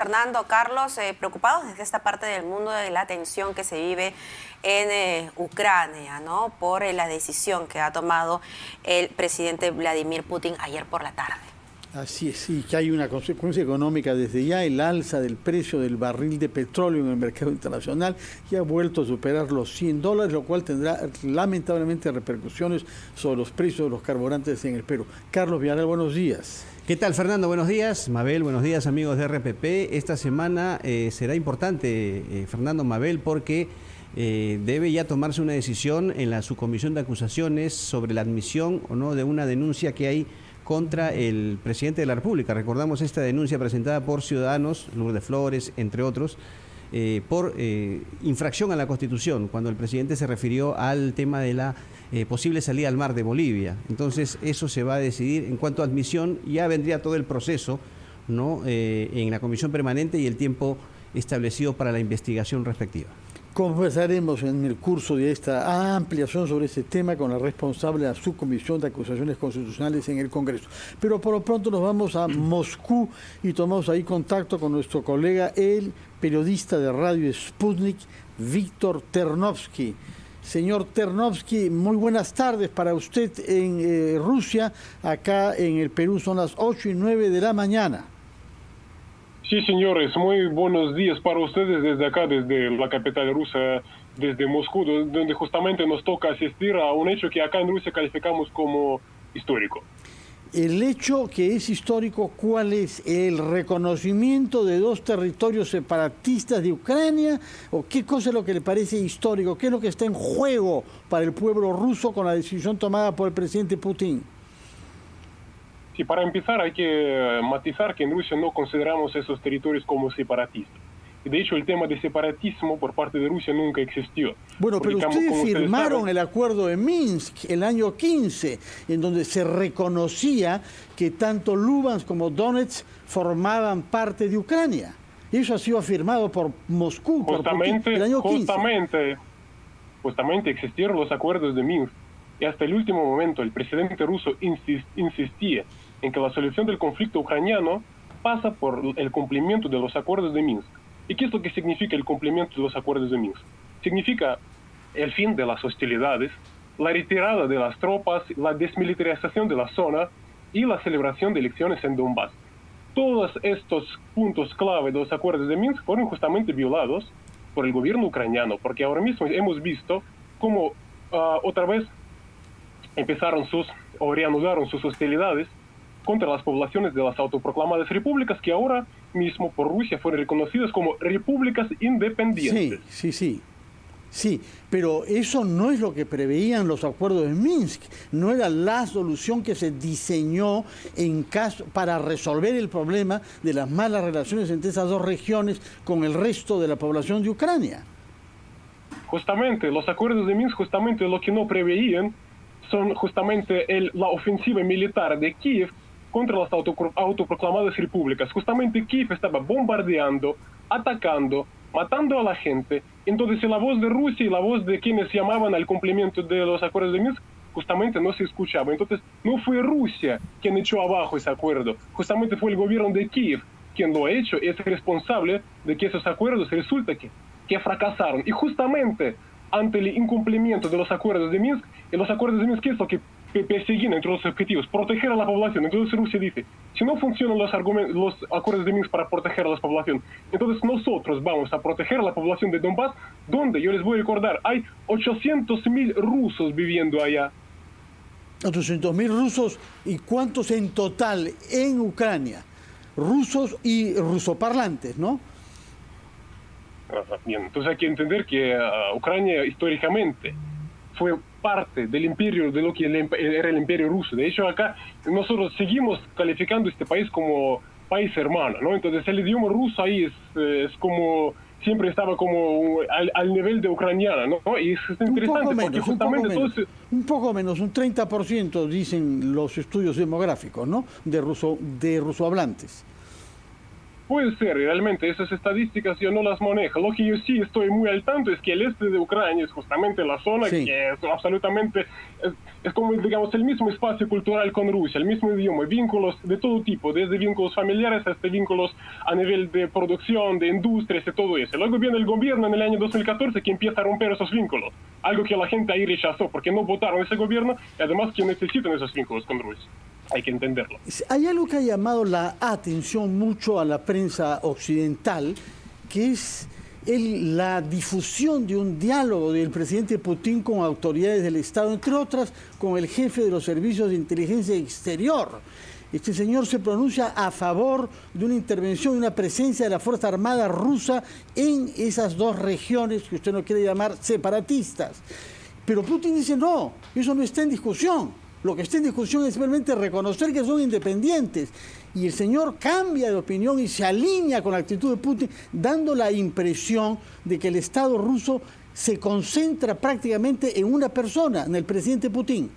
Fernando, Carlos, preocupados desde esta parte del mundo de la tensión que se vive en Ucrania, ¿no? Por la decisión que ha tomado el presidente Vladimir Putin ayer por la tarde. Así es, sí, que hay una consecuencia económica desde ya, el alza del precio del barril de petróleo en el mercado internacional que ha vuelto a superar los $100, lo cual tendrá lamentablemente repercusiones sobre los precios de los carburantes en el Perú. Carlos Villarreal, buenos días. ¿Qué tal, Fernando? Buenos días. Mabel, buenos días, amigos de RPP. Esta semana será importante, Fernando, Mabel, porque debe ya tomarse una decisión en la subcomisión de acusaciones sobre la admisión o no de una denuncia que hay contra el presidente de la República. Recordamos esta denuncia presentada por ciudadanos, Lourdes Flores, entre otros, por infracción a la Constitución, cuando el presidente se refirió al tema de la posible salida al mar de Bolivia. Entonces, eso se va a decidir en cuanto a admisión. Ya vendría todo el proceso, ¿no? En la comisión permanente y el tiempo establecido para la investigación respectiva. Conversaremos en el curso de esta ampliación sobre este tema con la responsable de la subcomisión de acusaciones constitucionales en el Congreso. Pero por lo pronto nos vamos a Moscú y tomamos ahí contacto con nuestro colega, el periodista de Radio Sputnik, Víctor Ternovsky. Señor Ternovsky, muy buenas tardes para usted en Rusia. Acá en el Perú son las 8:09 de la mañana. Sí, señores, muy buenos días para ustedes desde acá, desde la capital rusa, desde Moscú, donde justamente nos toca asistir a un hecho que acá en Rusia calificamos como histórico. El hecho que es histórico, ¿cuál es? ¿El reconocimiento de dos territorios separatistas de Ucrania? ¿O qué cosa es lo que le parece histórico? ¿Qué es lo que está en juego para el pueblo ruso con la decisión tomada por el presidente Putin? Sí, para empezar hay que matizar que en Rusia no consideramos esos territorios como separatistas. De hecho, el tema de separatismo por parte de Rusia nunca existió. Bueno, pero ustedes firmaron el acuerdo de Minsk el año 15, en donde se reconocía que tanto Lugansk como Donetsk formaban parte de Ucrania. Eso ha sido firmado por Moscú por Putin, el año 15. Justamente existieron los acuerdos de Minsk. Y hasta el último momento el presidente ruso insistía en que la solución del conflicto ucraniano pasa por el cumplimiento de los acuerdos de Minsk. ¿Y qué es lo que significa el cumplimiento de los acuerdos de Minsk? Significa el fin de las hostilidades, la retirada de las tropas, la desmilitarización de la zona y la celebración de elecciones en Donbass. Todos estos puntos clave de los acuerdos de Minsk fueron justamente violados por el gobierno ucraniano, porque ahora mismo hemos visto cómo otra vez reanudaron sus hostilidades contra las poblaciones de las autoproclamadas repúblicas que ahora mismo por Rusia fueron reconocidas como repúblicas independientes. Sí, pero eso no es lo que preveían los acuerdos de Minsk, no era la solución que se diseñó para resolver el problema de las malas relaciones entre esas dos regiones con el resto de la población de Ucrania. Justamente, los acuerdos de Minsk, justamente lo que no preveían son justamente la ofensiva militar de Kiev contra las autoproclamadas repúblicas. Justamente Kiev estaba bombardeando, atacando, matando a la gente. Entonces la voz de Rusia y la voz de quienes llamaban al cumplimiento de los acuerdos de Minsk justamente no se escuchaba. Entonces no fue Rusia quien echó abajo ese acuerdo, justamente fue el gobierno de Kiev quien lo ha hecho, es responsable de que esos acuerdos resulta que fracasaron. Y justamente ante el incumplimiento de los acuerdos de Minsk, y los acuerdos de Minsk, ¿qué es lo que persiguen entre los objetivos? Proteger a la población. Entonces Rusia dice, si no funcionan los acuerdos de Minsk para proteger a la población, entonces nosotros vamos a proteger a la población de Donbass, donde, yo les voy a recordar, hay 800.000 rusos viviendo allá. 800.000 rusos, ¿y cuántos en total en Ucrania? Rusos y rusoparlantes, ¿no? Bien, entonces hay que entender que Ucrania históricamente fue parte del imperio, de lo que era el imperio ruso. De hecho, acá nosotros seguimos calificando este país como país hermano, ¿no? Entonces el idioma ruso ahí es como, siempre estaba como al nivel de ucraniano, ¿no? Y es interesante porque justamente un poco menos, un 30% dicen los estudios demográficos, ¿no? De rusohablantes. Puede ser, realmente esas estadísticas yo no las manejo. Lo que yo sí estoy muy al tanto es que el este de Ucrania es justamente la zona Sí. que es absolutamente, es como digamos el mismo espacio cultural con Rusia, el mismo idioma, vínculos de todo tipo, desde vínculos familiares hasta vínculos a nivel de producción, de industrias y todo eso. Luego viene el gobierno en el año 2014 que empieza a romper esos vínculos, algo que la gente ahí rechazó porque no votaron ese gobierno y además que necesitan esos vínculos con Rusia. Hay que entenderlo. Hay algo que ha llamado la atención mucho a la prensa occidental, que es la difusión de un diálogo del presidente Putin con autoridades del Estado, entre otras con el jefe de los servicios de inteligencia exterior. Este señor se pronuncia a favor de una intervención y una presencia de la Fuerza Armada rusa en esas dos regiones que usted no quiere llamar separatistas. Pero Putin dice no, eso no está en discusión. Lo que está en discusión es simplemente reconocer que son independientes. Y el señor cambia de opinión y se alinea con la actitud de Putin, dando la impresión de que el Estado ruso se concentra prácticamente en una persona, en el presidente Putin.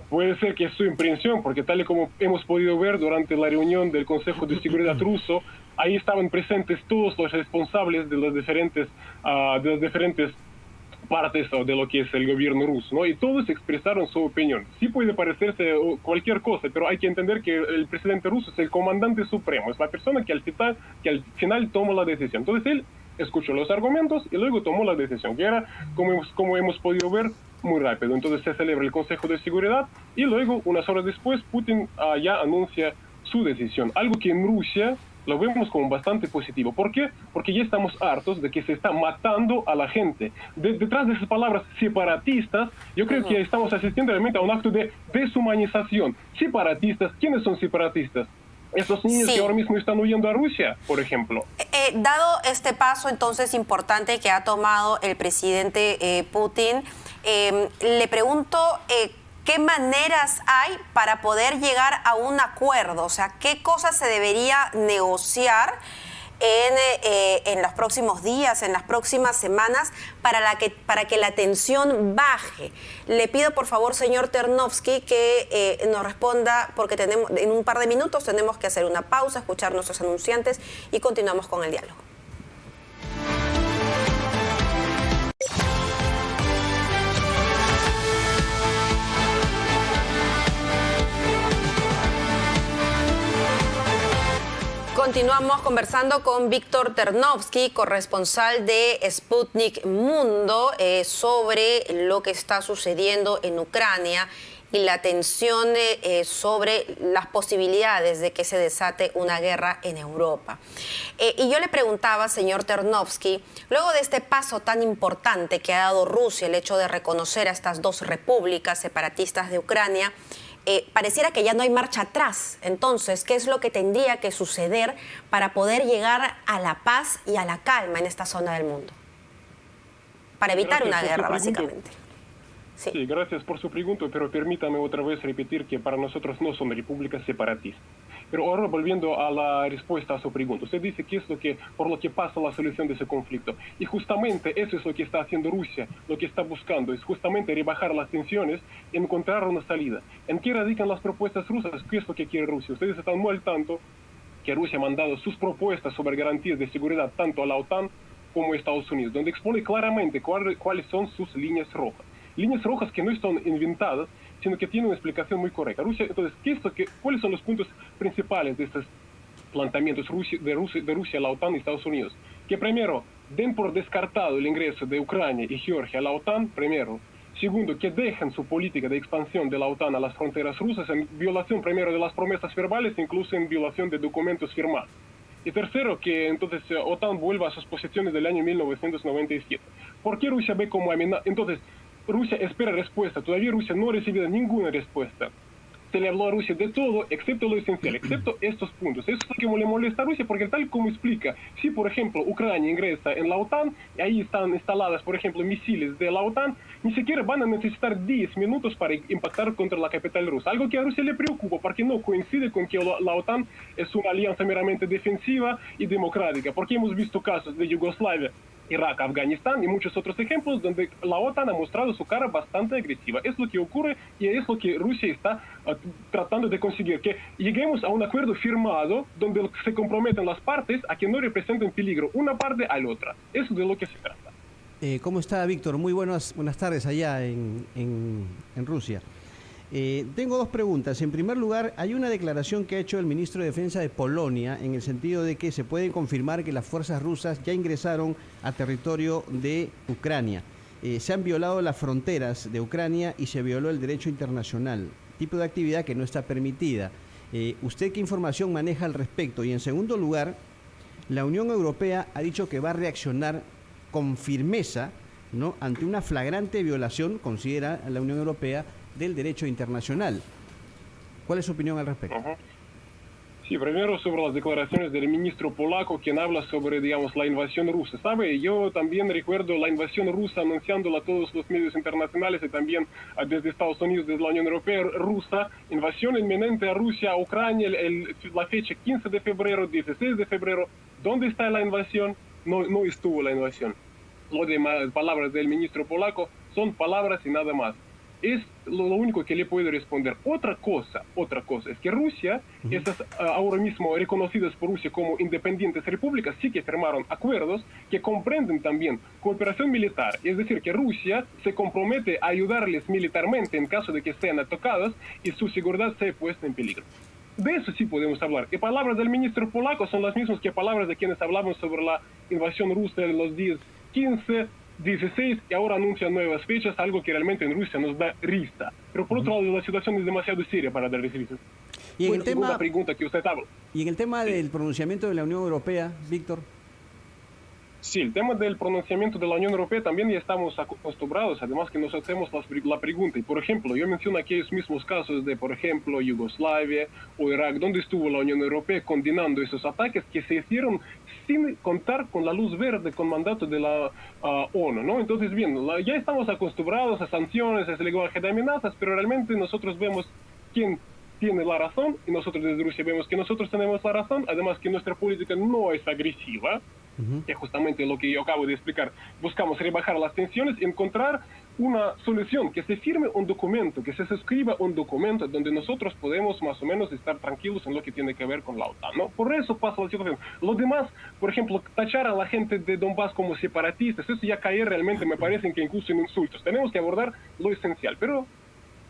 Puede ser que es su impresión, porque tal y como hemos podido ver durante la reunión del Consejo de Seguridad ruso, ahí estaban presentes todos los responsables de las diferentes partes de lo que es el gobierno ruso, ¿no? Y todos expresaron su opinión. Sí puede parecerse cualquier cosa, pero hay que entender que el presidente ruso es el comandante supremo, es la persona que al final toma la decisión. Entonces él escuchó los argumentos y luego tomó la decisión, que era, como hemos podido ver, muy rápido. Entonces se celebra el Consejo de Seguridad y luego, unas horas después, Putin ya anuncia su decisión. Algo que en Rusia lo vemos como bastante positivo. ¿Por qué? Porque ya estamos hartos de que se está matando a la gente. Detrás de esas palabras separatistas, yo creo que estamos asistiendo realmente a un acto de deshumanización. Separatistas, ¿quiénes son separatistas? Esos niños que ahora mismo están huyendo a Rusia, por ejemplo. Dado este paso entonces importante que ha tomado el presidente Putin, le pregunto ¿qué maneras hay para poder llegar a un acuerdo? O sea, ¿qué cosas se debería negociar en los próximos días, en las próximas semanas, para que la tensión baje? Le pido, por favor, señor Ternovsky, que nos responda, porque en un par de minutos tenemos que hacer una pausa, escuchar nuestros anunciantes y continuamos con el diálogo. Continuamos conversando con Víctor Ternovsky, corresponsal de Sputnik Mundo, sobre lo que está sucediendo en Ucrania y la tensión sobre las posibilidades de que se desate una guerra en Europa. Y yo le preguntaba, señor Ternovsky, luego de este paso tan importante que ha dado Rusia, el hecho de reconocer a estas dos repúblicas separatistas de Ucrania, pareciera que ya no hay marcha atrás. Entonces, ¿qué es lo que tendría que suceder para poder llegar a la paz y a la calma en esta zona del mundo? Para evitar una guerra, básicamente. Sí, gracias por su pregunta, pero permítame otra vez repetir que para nosotros no son repúblicas separatistas. Pero ahora volviendo a la respuesta a su pregunta, usted dice que es por lo que pasa la solución de ese conflicto. Y justamente eso es lo que está haciendo Rusia, lo que está buscando, es justamente rebajar las tensiones y encontrar una salida. ¿En qué radican las propuestas rusas? ¿Qué es lo que quiere Rusia? Ustedes están muy al tanto que Rusia ha mandado sus propuestas sobre garantías de seguridad tanto a la OTAN como a Estados Unidos, donde expone claramente cuáles son sus líneas rojas. Líneas rojas que no están inventadas, sino que tienen una explicación muy correcta. Rusia, entonces, ¿cuáles son los puntos principales de estos planteamientos de Rusia a la OTAN y Estados Unidos? Que primero, den por descartado el ingreso de Ucrania y Georgia a la OTAN, primero. Segundo, que dejen su política de expansión de la OTAN a las fronteras rusas en violación primero de las promesas verbales, incluso en violación de documentos firmados. Y tercero, que entonces OTAN vuelva a sus posiciones del año 1997. ¿Por qué Rusia ve como amenaza? Entonces, Rusia espera respuesta. Todavía Rusia no ha recibido ninguna respuesta. Se le habló a Rusia de todo, excepto lo esencial, excepto estos puntos. Eso es lo que le molesta a Rusia, porque tal como explica, si por ejemplo Ucrania ingresa en la OTAN, y ahí están instaladas, por ejemplo, misiles de la OTAN, ni siquiera van a necesitar 10 minutos para impactar contra la capital rusa. Algo que a Rusia le preocupa, porque no coincide con que la OTAN es una alianza meramente defensiva y democrática, porque hemos visto casos de Yugoslavia, Irak, Afganistán y muchos otros ejemplos donde la OTAN ha mostrado su cara bastante agresiva. Es lo que ocurre y es lo que Rusia está tratando de conseguir, que lleguemos a un acuerdo firmado donde se comprometen las partes a que no representen peligro una parte a la otra. Eso es de lo que se trata. ¿Cómo está, Víctor? Muy buenas tardes allá en Rusia. Tengo dos preguntas. En primer lugar, hay una declaración que ha hecho el ministro de Defensa de Polonia en el sentido de que se puede confirmar que las fuerzas rusas ya ingresaron a territorio de Ucrania. Se han violado las fronteras de Ucrania y se violó el derecho internacional, tipo de actividad que no está permitida. ¿Usted qué información maneja al respecto? Y en segundo lugar, la Unión Europea ha dicho que va a reaccionar con firmeza, ¿no?, ante una flagrante violación, considera la Unión Europea, del derecho internacional. ¿Cuál es su opinión al respecto? Sí, primero sobre las declaraciones del ministro polaco, quien habla sobre, digamos, la invasión rusa. ¿Sabe? Yo también recuerdo la invasión rusa anunciándola a todos los medios internacionales y también desde Estados Unidos, desde la Unión Europea, rusa, invasión inminente a Rusia, a Ucrania, la fecha 15 de febrero, 16 de febrero. ¿Dónde está la invasión? No estuvo la invasión. Lo demás, palabras del ministro polaco son palabras y nada más. Es lo único que le puedo responder. Otra cosa es que Rusia, estas ahora mismo reconocidas por Rusia como independientes repúblicas, sí que firmaron acuerdos que comprenden también cooperación militar. Es decir, que Rusia se compromete a ayudarles militarmente en caso de que sean atacadas y su seguridad sea puesta en peligro. De eso sí podemos hablar. Y palabras del ministro polaco son las mismas que palabras de quienes hablamos sobre la invasión rusa en los días 15, 16 y ahora anuncian nuevas fechas, algo que realmente en Rusia nos da risa. Pero por otro lado, la situación es demasiado seria para dar risa. Y en el tema, pregunta que usted habla. Y en el tema del pronunciamiento de la Unión Europea, Víctor. Sí, el tema del pronunciamiento de la Unión Europea también ya estamos acostumbrados, además que nos hacemos la pregunta. Y por ejemplo, yo menciono aquellos mismos casos de, por ejemplo, Yugoslavia o Irak, donde estuvo la Unión Europea condenando esos ataques que se hicieron sin contar con la luz verde, con mandato de la ONU, ¿no? Entonces, bien, ya estamos acostumbrados a sanciones, a ese lenguaje de amenazas, pero realmente nosotros vemos quién tiene la razón y nosotros desde Rusia vemos que nosotros tenemos la razón, además que nuestra política no es agresiva, que justamente lo que yo acabo de explicar. Buscamos rebajar las tensiones y encontrar una solución, que se firme un documento, que se suscriba un documento donde nosotros podemos más o menos estar tranquilos en lo que tiene que ver con la OTAN, ¿no? Por eso pasa la situación. Lo demás, por ejemplo, tachar a la gente de Donbass como separatistas, eso ya cae realmente, me parece que incluso en insultos. Tenemos que abordar lo esencial, pero...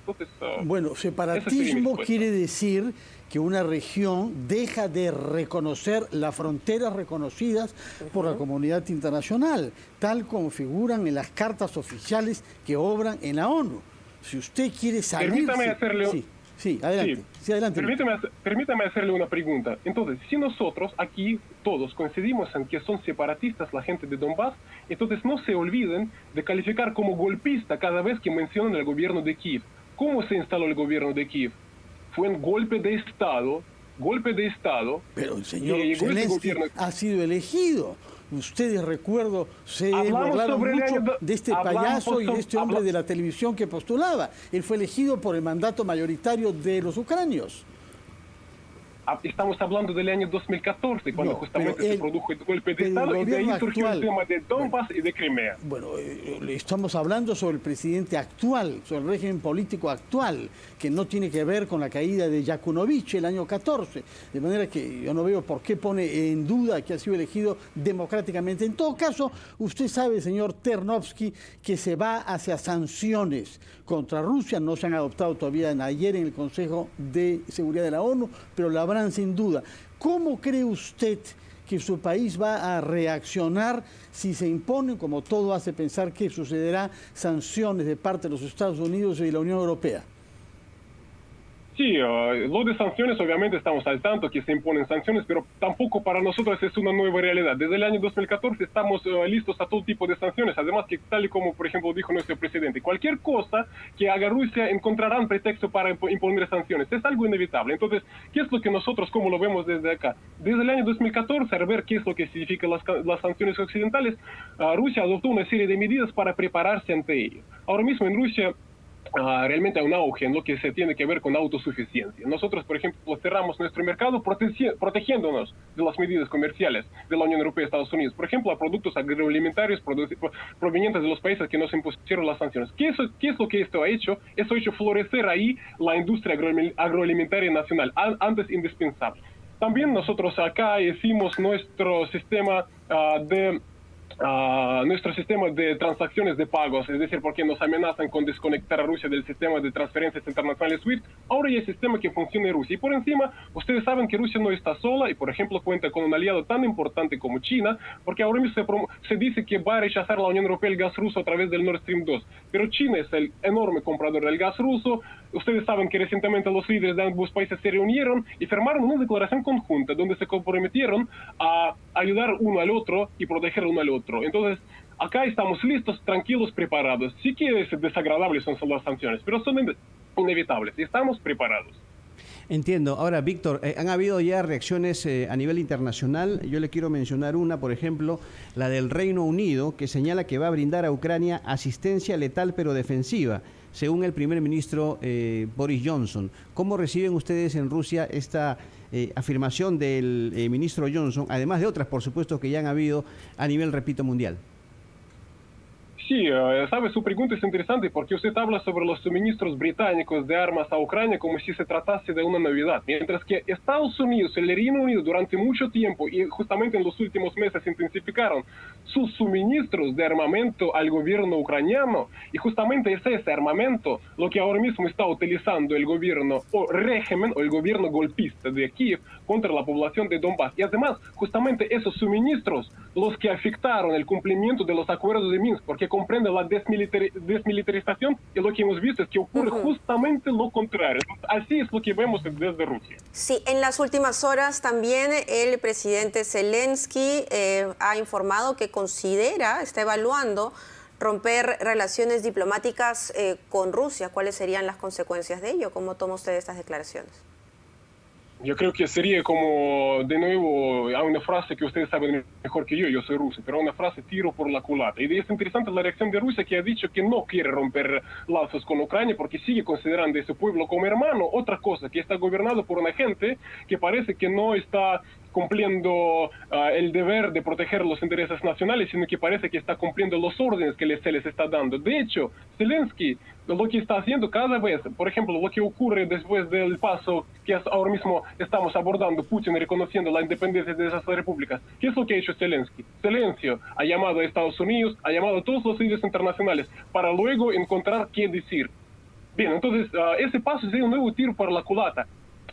Entonces, bueno, separatismo quiere decir que una región deja de reconocer las fronteras reconocidas por la comunidad internacional, tal como figuran en las cartas oficiales que obran en la ONU. Si usted quiere salir... Permítame hacerle... Sí, adelante. Sí, adelante. Permítame hacerle una pregunta. Entonces, si nosotros aquí todos coincidimos en que son separatistas la gente de Donbass, entonces no se olviden de calificar como golpista cada vez que mencionan el gobierno de Kiev. ¿Cómo se instaló el gobierno de Kiev? Fue un golpe de Estado. Pero el señor Zelensky ha sido elegido. Ustedes, recuerdo, se burlaron mucho de este payaso y de este hombre de la televisión que postulaba. Él fue elegido por el mandato mayoritario de los ucranios. Estamos hablando del año 2014, cuando justamente se produjo el golpe de Estado y de ahí surgió el tema de Donbass y de Crimea. Bueno, estamos hablando sobre el presidente actual, sobre el régimen político actual, que no tiene que ver con la caída de Yakunovich el año 14. De manera que yo no veo por qué pone en duda que ha sido elegido democráticamente. En todo caso, usted sabe, señor Ternovsky, que se va hacia sanciones contra Rusia. No se han adoptado todavía ayer en el Consejo de Seguridad de la ONU, pero la habrán sin duda. ¿Cómo cree usted que su país va a reaccionar si se imponen, como todo hace pensar que sucederá, sanciones de parte de los Estados Unidos y la Unión Europea? Sí, lo de sanciones, obviamente estamos al tanto que se imponen sanciones, pero tampoco para nosotros es una nueva realidad. Desde el año 2014 estamos listos a todo tipo de sanciones, además que tal y como, por ejemplo, dijo nuestro presidente, cualquier cosa que haga Rusia encontrarán pretexto para imponer sanciones. Es algo inevitable. Entonces, ¿qué es lo que nosotros, cómo lo vemos desde acá? Desde el año 2014, a ver qué es lo que significan las sanciones occidentales, Rusia adoptó una serie de medidas para prepararse ante ello. Ahora mismo en Rusia realmente hay un auge en lo que se tiene que ver con autosuficiencia. Nosotros, por ejemplo, cerramos nuestro mercado protegiéndonos de las medidas comerciales de la Unión Europea y Estados Unidos, por ejemplo, a productos agroalimentarios provenientes de los países que nos impusieron las sanciones. ¿Qué es lo que esto ha hecho? Esto ha hecho florecer ahí la industria agroalimentaria nacional, antes indispensable. También nosotros acá hicimos nuestro sistema de transacciones de pagos, es decir, porque nos amenazan con desconectar a Rusia del sistema de transferencias internacionales SWIFT. Ahora ya hay sistema que funciona en Rusia. Y por encima, ustedes saben que Rusia no está sola y, por ejemplo, cuenta con un aliado tan importante como China, porque ahora mismo se dice que va a rechazar la Unión Europea el gas ruso a través del Nord Stream 2. Pero China es el enorme comprador del gas ruso. Ustedes saben que recientemente los líderes de ambos países se reunieron y firmaron una declaración conjunta donde se comprometieron a ayudar uno al otro y proteger uno al otro. Entonces, acá estamos listos, tranquilos, preparados. Sí que es desagradable son las sanciones, pero son inevitables y estamos preparados. Entiendo. Ahora, Víctor, han habido ya reacciones a nivel internacional. Yo le quiero mencionar una, por ejemplo, la del Reino Unido, que señala que va a brindar a Ucrania asistencia letal pero defensiva, según el primer ministro Boris Johnson. ¿Cómo reciben ustedes en Rusia esta afirmación del ministro Johnson, además de otras, por supuesto, que ya han habido a nivel, repito, mundial? Sí, sabe, su pregunta es interesante porque usted habla sobre los suministros británicos de armas a Ucrania como si se tratase de una novedad, mientras que Estados Unidos y el Reino Unido durante mucho tiempo y justamente en los últimos meses intensificaron sus suministros de armamento al gobierno ucraniano, y justamente es ese armamento lo que ahora mismo está utilizando el gobierno o régimen o el gobierno golpista de Kiev contra la población de Donbass. Y además, justamente esos suministros los que afectaron el cumplimiento de los acuerdos de Minsk, porque comprende la desmilitarización, y lo que hemos visto es que ocurre justamente lo contrario. Así es lo que vemos desde Rusia. Sí, en las últimas horas también el presidente Zelensky ha informado que está evaluando romper relaciones diplomáticas con Rusia. ¿Cuáles serían las consecuencias de ello? ¿Cómo toma usted estas declaraciones? Yo creo que sería como, de nuevo, hay una frase que ustedes saben mejor que yo soy ruso, pero una frase tiro por la culata. Y es interesante la reacción de Rusia, que ha dicho que no quiere romper lazos con Ucrania porque sigue considerando a ese pueblo como hermano. Otra cosa, que está gobernado por una gente que parece que no está cumpliendo el deber de proteger los intereses nacionales, sino que parece que está cumpliendo los órdenes que se les está dando. De hecho, Zelensky lo que está haciendo cada vez, por ejemplo, lo que ocurre después del paso que ahora mismo estamos abordando, Putin reconociendo la independencia de esas repúblicas. ¿Qué es lo que ha hecho Zelensky? Zelensky ha llamado a Estados Unidos, ha llamado a todos los líderes internacionales para luego encontrar qué decir. Bien, entonces ese paso sería un nuevo tiro para la culata.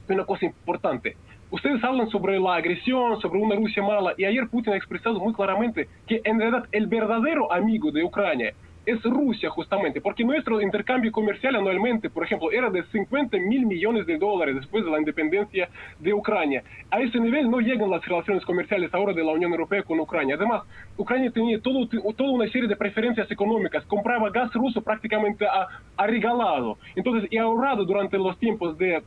Una cosa importante. Ustedes hablan sobre la agresión, sobre una Rusia mala, y ayer Putin ha expresado muy claramente que en realidad el verdadero amigo de Ucrania es Rusia, justamente, porque nuestro intercambio comercial anualmente, por ejemplo, era de 50.000 millones de dólares después de la independencia de Ucrania. A ese nivel no llegan las relaciones comerciales ahora de la Unión Europea con Ucrania. Además, Ucrania tenía toda una serie de preferencias económicas, compraba gas ruso prácticamente a regalado. Entonces, y ha ahorrado durante los tiempos de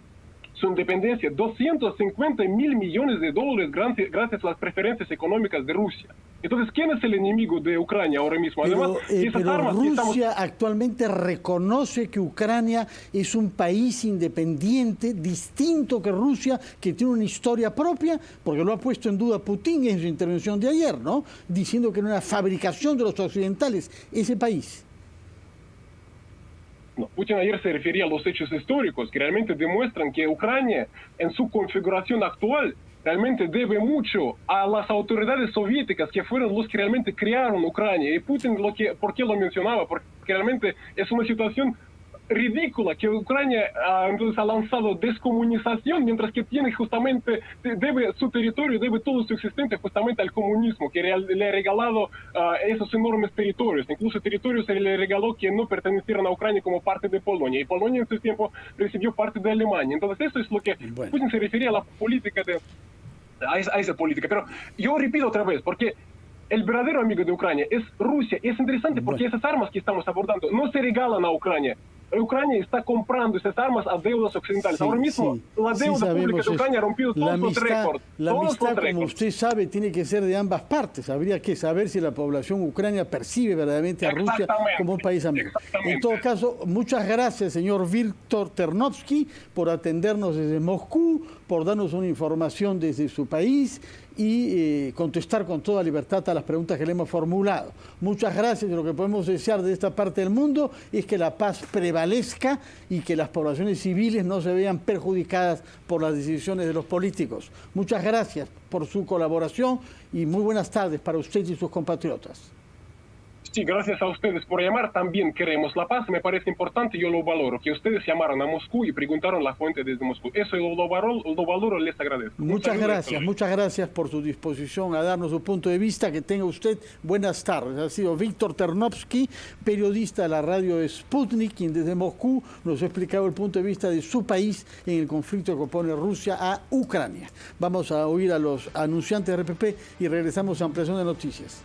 su independencia 250.000 millones de dólares gracias a las preferencias económicas de Rusia. Entonces, ¿quién es el enemigo de Ucrania ahora mismo? Además, pero Rusia actualmente reconoce que Ucrania es un país independiente, distinto que Rusia, que tiene una historia propia, porque lo ha puesto en duda Putin en su intervención de ayer, ¿no? Diciendo que era una fabricación de los occidentales ese país. No, Putin ayer se refería a los hechos históricos que realmente demuestran que Ucrania, en su configuración actual, realmente debe mucho a las autoridades soviéticas, que fueron los que realmente crearon Ucrania. Y Putin, ¿por qué lo mencionaba? Porque realmente es una situación ridícula que Ucrania entonces ha lanzado descomunización, mientras que tiene justamente, debe su territorio, debe todo su existencia justamente al comunismo, que le ha regalado esos enormes territorios. Incluso territorios se le regaló que no pertenecieran a Ucrania como parte de Polonia, y Polonia en su tiempo recibió parte de Alemania. Entonces eso es lo que Putin se refería a la política a esa política. Pero yo repito otra vez, porque el verdadero amigo de Ucrania es Rusia. Y es interesante porque esas armas que estamos abordando no se regalan a Ucrania. Ucrania está comprando esas armas a deudas occidentales. Sí, Ahora mismo sí, la sí deuda sabemos pública de Ucrania ha rompido la todos los amistad, récords. la Todos amistad, los como récords. usted sabe, tiene que ser de ambas partes. Habría que saber si la población ucrania percibe verdaderamente a Rusia Exactamente, como un país amigo. exactamente. En todo caso, muchas gracias, señor Víctor Ternovsky, por atendernos desde Moscú, por darnos una información desde su país y contestar con toda libertad a las preguntas que le hemos formulado. Muchas gracias. Lo que podemos desear de esta parte del mundo es que la paz prevalezca y que las poblaciones civiles no se vean perjudicadas por las decisiones de los políticos. Muchas gracias por su colaboración y muy buenas tardes para usted y sus compatriotas. Sí, gracias a ustedes por llamar. También queremos la paz. Me parece importante, yo lo valoro, que ustedes llamaron a Moscú y preguntaron la fuente desde Moscú. Eso lo valoro, les agradezco. Muchas gracias por su disposición a darnos su punto de vista. Que tenga usted buenas tardes. Ha sido Víctor Ternovsky, periodista de la radio Sputnik, quien desde Moscú nos ha explicado el punto de vista de su país en el conflicto que opone Rusia a Ucrania. Vamos a oír a los anunciantes de RPP y regresamos a Ampliación de Noticias.